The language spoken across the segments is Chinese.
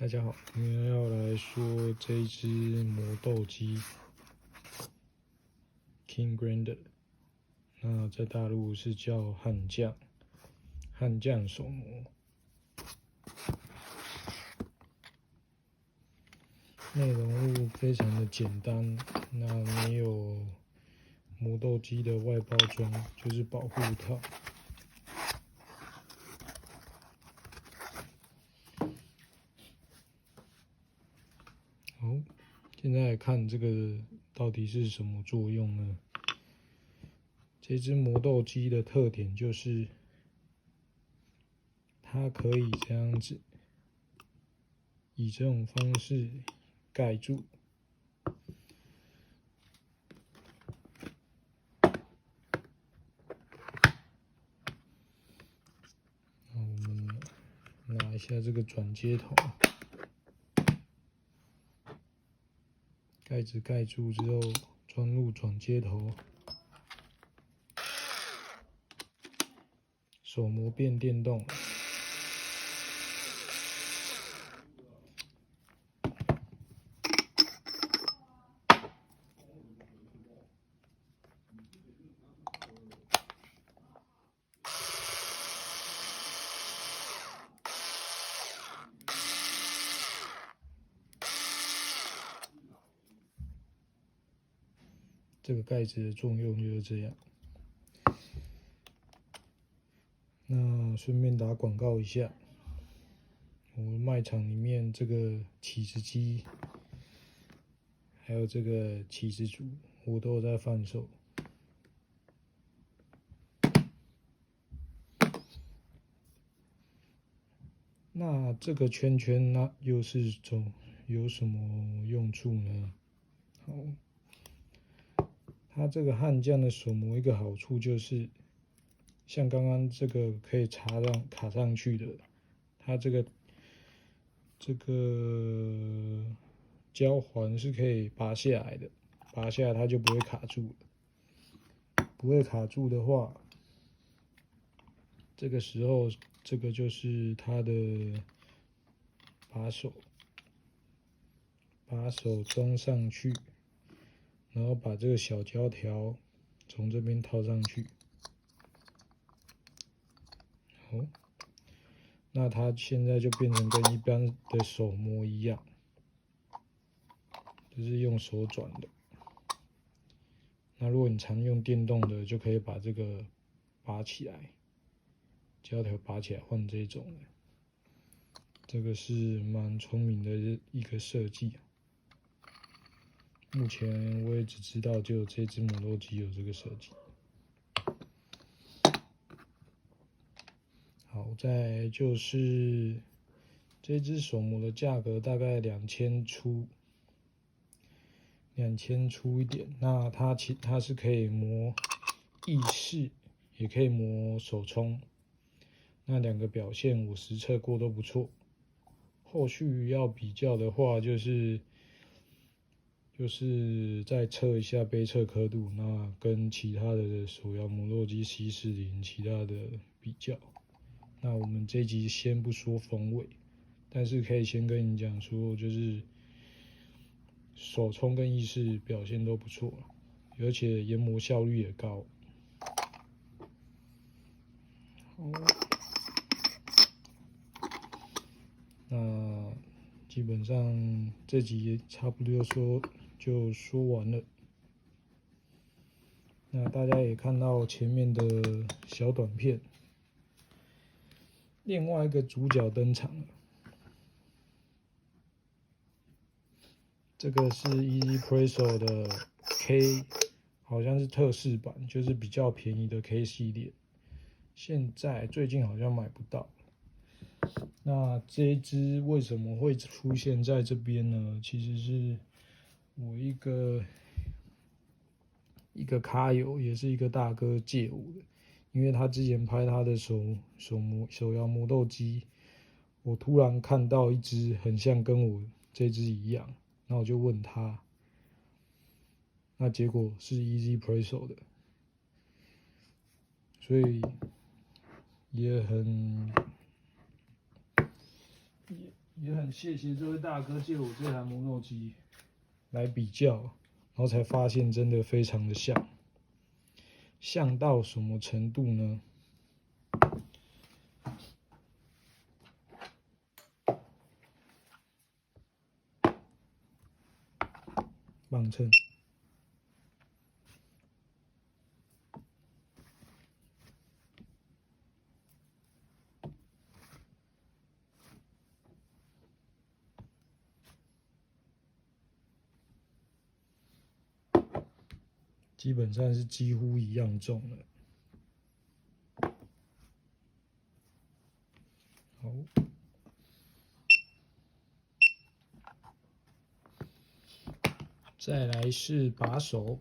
大家好，今天要来说这一只磨豆机 King Grinder， 那在大陆是叫悍将手磨。内容物非常的简单，那没有磨豆机的外包装，就是保护套。好，现在来看这个到底是什么作用呢？这只磨豆机的特点就是它可以这样子，以这种方式盖住。那我们拿一下这个转接头，盖子盖住之后，装入转接头，手磨变电动。这个盖子的作用就是这样。那顺便打广告一下，我们卖场里面这个起子机，还有这个起子组，我都有在贩售。那这个圈圈那又是有什么用处呢？好，它这个悍将的手磨一个好处就是，像刚刚这个可以卡上去的，它这个胶环是可以拔下来的，拔下来它就不会卡住了。不会卡住的话，这个时候这个就是它的把手装上去，然后把这个小胶条从这边套上去。好，那它现在就变成跟一般的手磨一样，就是用手转的。那如果你常用电动的，就可以把这个拔起来，胶条拔起来换这种的。这个是蛮聪明的一个设计。目前我也只知道就有这只磨豆机有这个设计。好，再来就是这只手磨的价格大概2000出一点。那它是可以磨意式，也可以磨手冲。那两个表现我实测过都不错。后续要比较的话，就是再测一下杯测刻度，那跟其他的手摇磨豆机 C40其他的比较。那我们这一集先不说风味，但是可以先跟你讲说，就是手冲跟意式表现都不错，而且研磨效率也高。好，那基本上这集差不多就说完了。那大家也看到前面的小短片，另外一个主角登场了。这个是 Easy Presso 的 K， 好像是特仕版，就是比较便宜的 K 系列。最近好像买不到。那这一支为什么会出现在这边呢？其实是我一个咖友，也是一个大哥借我的，因为他之前拍他的手摇磨豆机，我突然看到一只很像跟我这只一样，那我就问他，那结果是 Easy Presso 的，所以也也很谢谢这位大哥借我这台磨豆机来比较，然后才发现真的非常的像，像到什么程度呢？磅秤。基本上是几乎一样重了。好，再来是把手。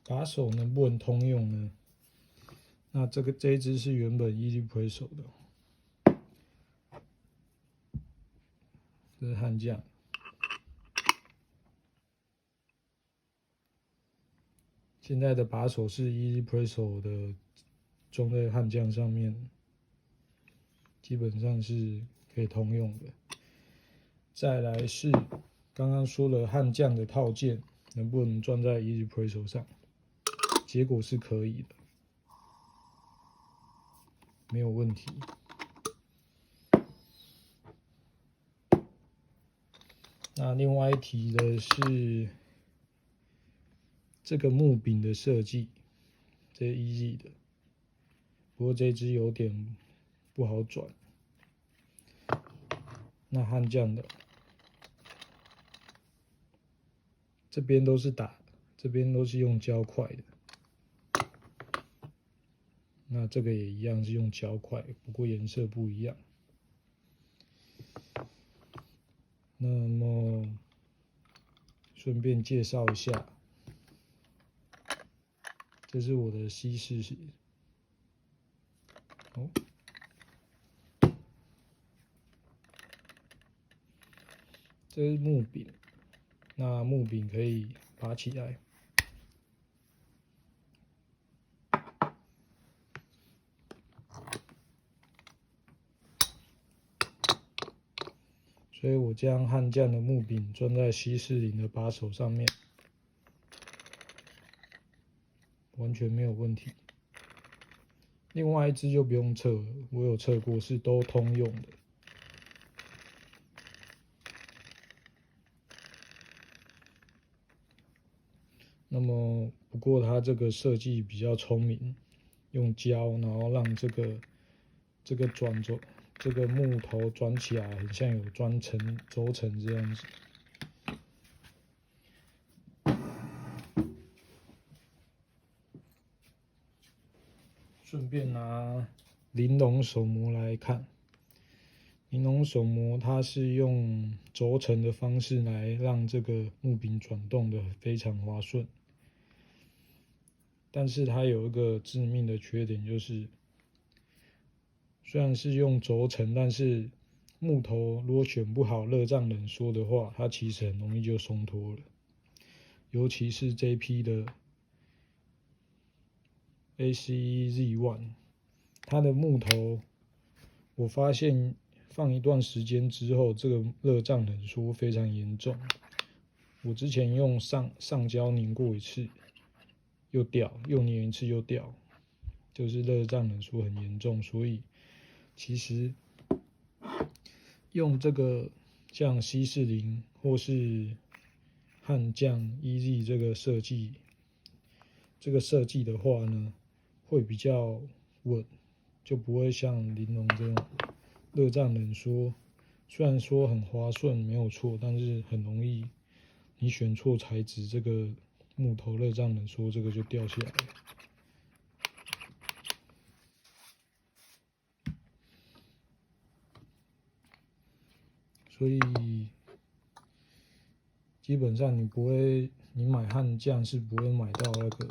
把手能不能通用呢？那这一只是原本 Easy Presso 的，这是悍将。现在的把手是 Easy Presso 的，装在悍将上面，基本上是可以通用的。再来是刚刚说了悍将的套件能不能装在 Easy Presso 上？结果是可以的，没有问题。那另外一提的是这个木柄的设计，这 Easy 的，不过这只有点不好转。那悍将的这边都是打，这边都是用胶块的。那这个也一样是用胶块，不过颜色不一样。那么顺便介绍一下，这是我的西式哦，这是木柄，那木柄可以拔起来。所以我将悍将的木柄装在西式林的把手上面，完全没有问题。另外一只就不用测了，我有测过，是都通用的。那么不过它这个设计比较聪明，用胶，然后让这个转轴。这个木头转起来很像有转成轴承这样子。顺便拿玲珑手磨来看，玲珑手磨它是用轴承的方式来让这个木柄转动的非常滑顺，但是它有一个致命的缺点，就是虽然是用轴承，但是木头如果选不好热胀冷缩的话，它其实很容易就松脱了。尤其是这批的 ACE Z1， 它的木头，我发现放一段时间之后，这个热胀冷缩非常严重。我之前用上胶粘过一次，又掉，又粘一次又掉，就是热胀冷缩很严重，所以其实用这个像西式林或是悍将 EZ 这个设计的话呢，会比较稳，就不会像玲珑这样热胀冷缩。虽然说很滑顺没有错，但是很容易你选错材质，这个木头热胀冷缩，这个就掉下来了。所以基本上你买悍将是不会买到那个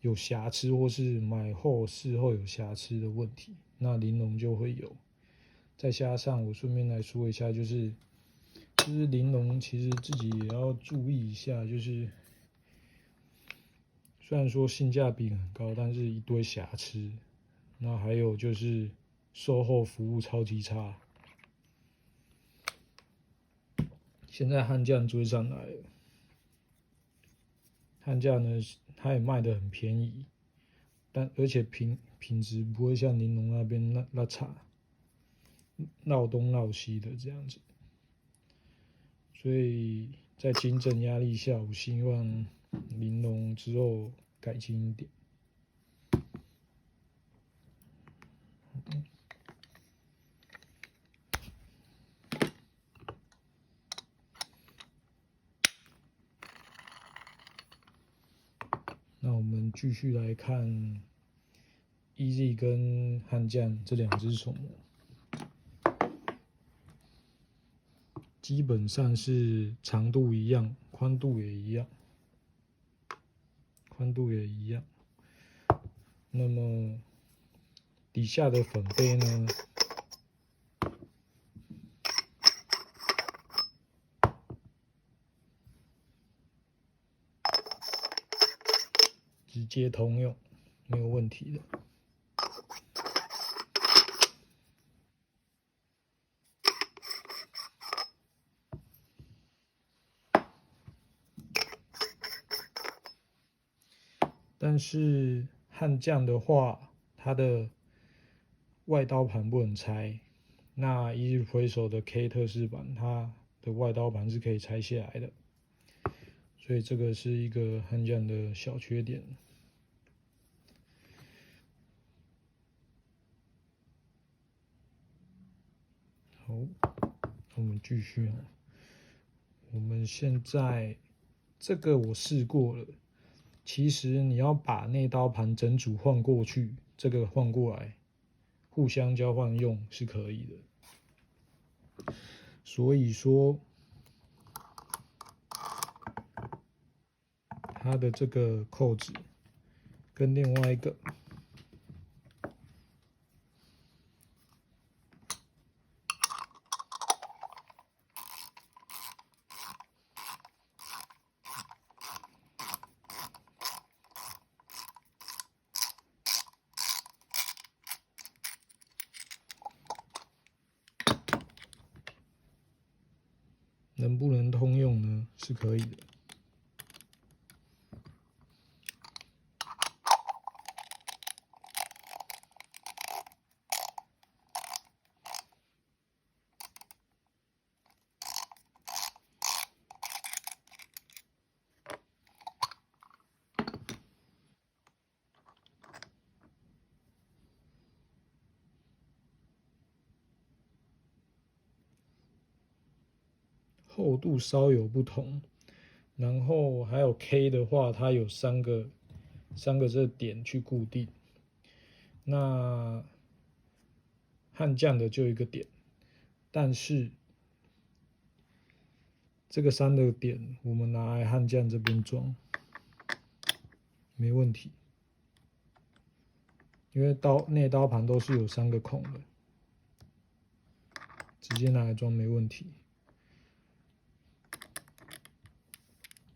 有瑕疵，或是买后事后有瑕疵的问题，那玲珑就会有。再加上我顺便来说一下，就是就是玲珑其实自己也要注意一下，就是虽然说性价比很高，但是一堆瑕疵。那还有就是售后服务超级差。现在悍将追上来了，悍将呢，它也卖得很便宜，但而且品质不会像玲珑那边那差，闹东闹西的这样子。所以在竞争压力下，我希望玲珑之后改进一点。那我们继续来看 EZ 跟悍将这两只手模，基本上是长度一样，宽度也一样，那么底下的粉杯呢？直接通用，没有问题的。但是悍将的话，它的外刀盘不能拆。那EZ Presso 的 K 特仕版，它的外刀盘是可以拆下来的，所以这个是一个悍将的小缺点。好，我们继续哦。我们现在这个我试过了，其实你要把内刀盘整组换过去，这个换过来，互相交换用是可以的。所以说，它的这个扣子跟另外一个能不能通用呢？是可以的。厚度稍有不同，然后还有 K 的话，它有三个这点去固定。那悍将的就一个点，但是这个3的点我们拿来悍将这边装，没问题，因为内刀盘都是有3个孔的，直接拿来装没问题。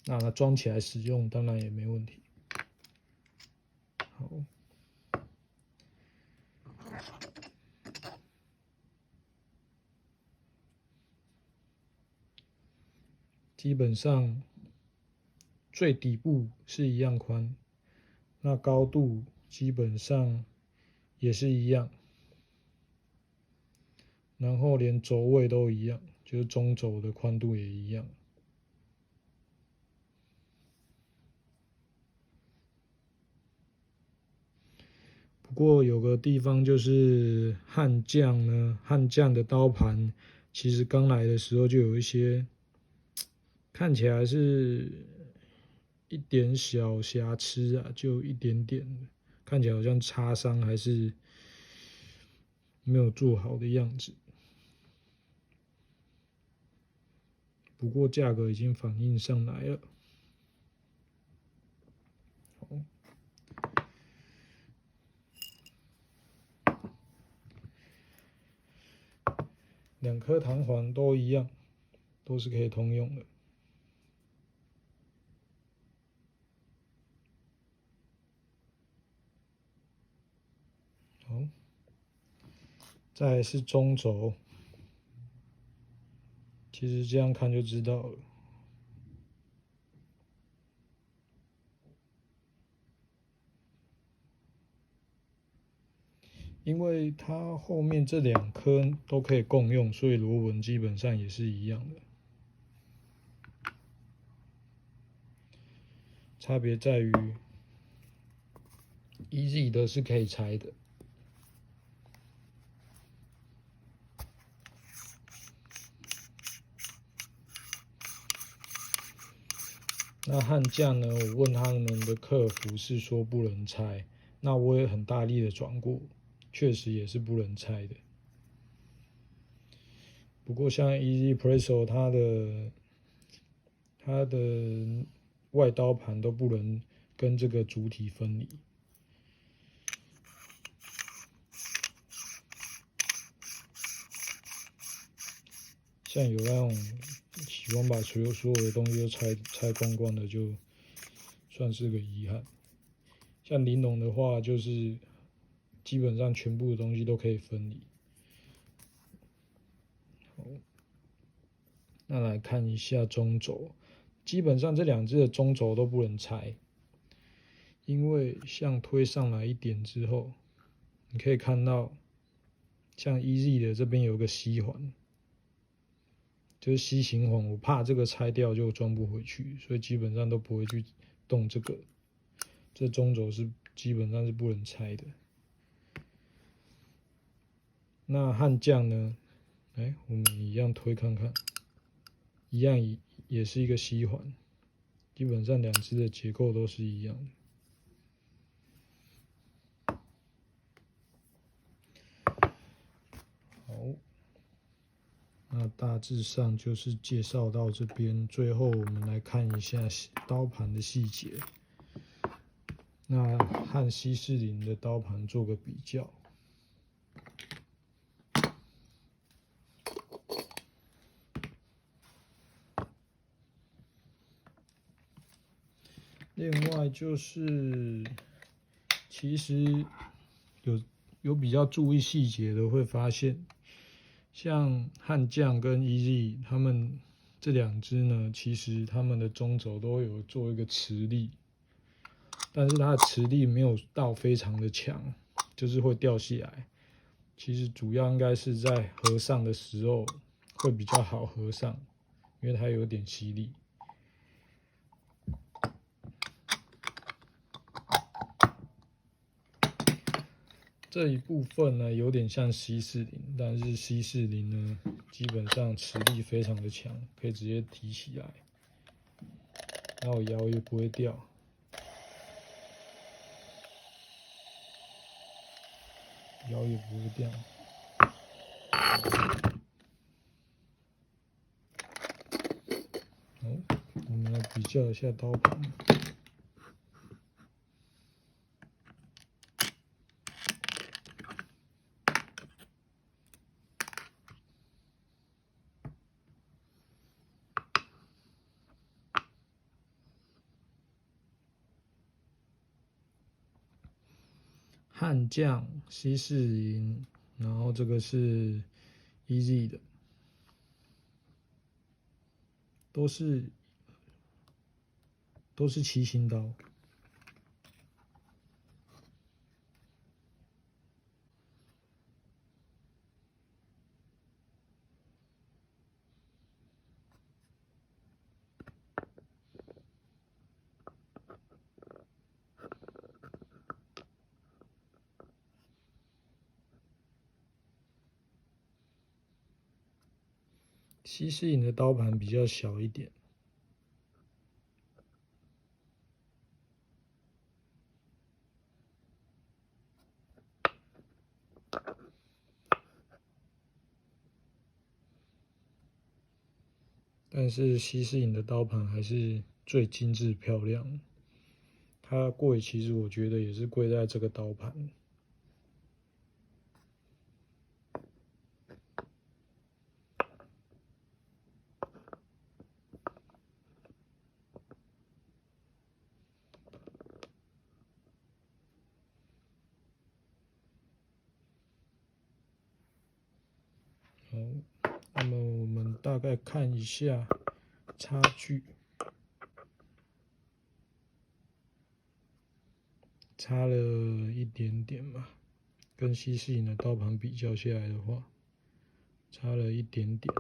那它装起来使用当然也没问题。好，基本上最底部是一样宽，那高度基本上也是一样，然后连轴位都一样，就是中轴的宽度也一样。不过有个地方就是悍将呢，悍将的刀盘其实刚来的时候就有一些看起来是一点小瑕疵啊，就一点点，看起来好像擦伤还是没有做好的样子。不过价格已经反映上来了。2颗弹簧都一样，都是可以通用的。好，再来是中轴，其实这样看就知道了。因为它后面这2颗都可以共用，所以螺纹基本上也是一样的。差别在于 ，Easy 的是可以拆的。那悍将呢？我问他们的客服是说不能拆，那我也很大力的转过，确实也是不能拆的。不过像 Easy Presso 它的外刀盘都不能跟这个主体分离。像有那种喜欢把所有的东西都拆光光的，就算是个遗憾。像玲珑的话，就是基本上全部的东西都可以分离。好，那来看一下中轴，基本上这2只的中轴都不能拆，因为像推上来一点之后，你可以看到，像 Easy 的这边有个吸环。就是吸型环，我怕这个拆掉就装不回去，所以基本上都不会去动这个。这中轴是基本上是不能拆的。那悍将呢？我们一样推看看，一样也是一个吸环，基本上2只的结构都是一样的。好。那大致上就是介绍到这边，最后我们来看一下刀盘的细节。那和西式林的刀盘做个比较。另外就是，其实有比较注意细节的会发现，像悍将跟 Easy 他们这2只呢，其实他们的中轴都有做一个持力，但是它的持力没有到非常的强，就是会掉下来。其实主要应该是在合上的时候会比较好合上，因为它有点吸力。这一部分呢，有点像西式林，但是西式林呢，基本上持力非常的强，可以直接提起来，然后摇也不会掉，摇也不会掉。好，我们来比较一下刀盘。悍将、西式林，然后这个是 Easy 的，都是七星刀。西式林的刀盘比较小一点。但是西式林的刀盘还是最精致漂亮，它贵其实我觉得也是贵在这个刀盘。那么我们大概看一下差距，差了一点点嘛，跟西式影的刀盘比较下来的话，差了一点点。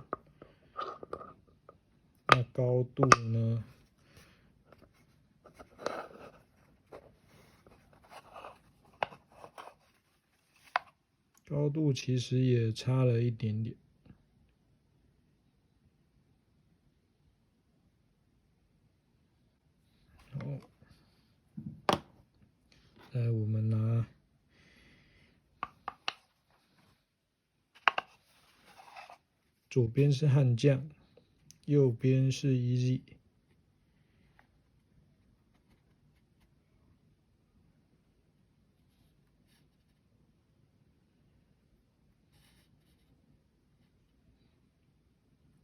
那高度呢？高度其实也差了一点点。好，来我们拿左边是悍将，右边是 Easy。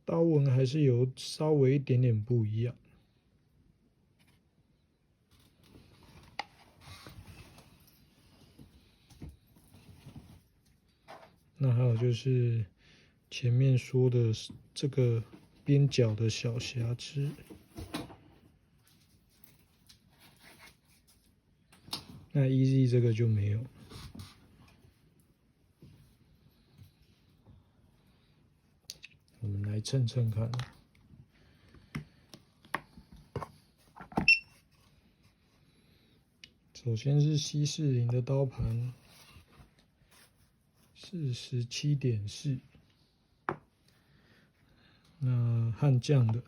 刀纹还是有稍微一点点不一样。那还有就是前面说的这个边角的小瑕疵，那 Easy 这个就没有。我们来称称看。首先是西式林的刀盘，47.4，那悍将的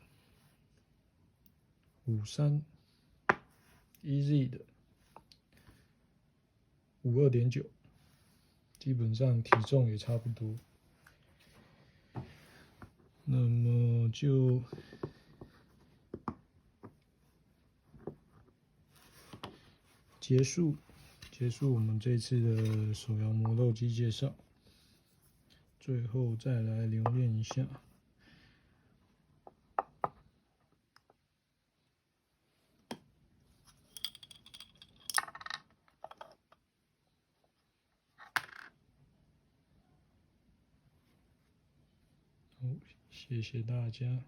53，Easy 的52.9，基本上体重也差不多。那么就结束我们这次的手摇磨豆机介绍。最后再来留念一下。好，谢谢大家。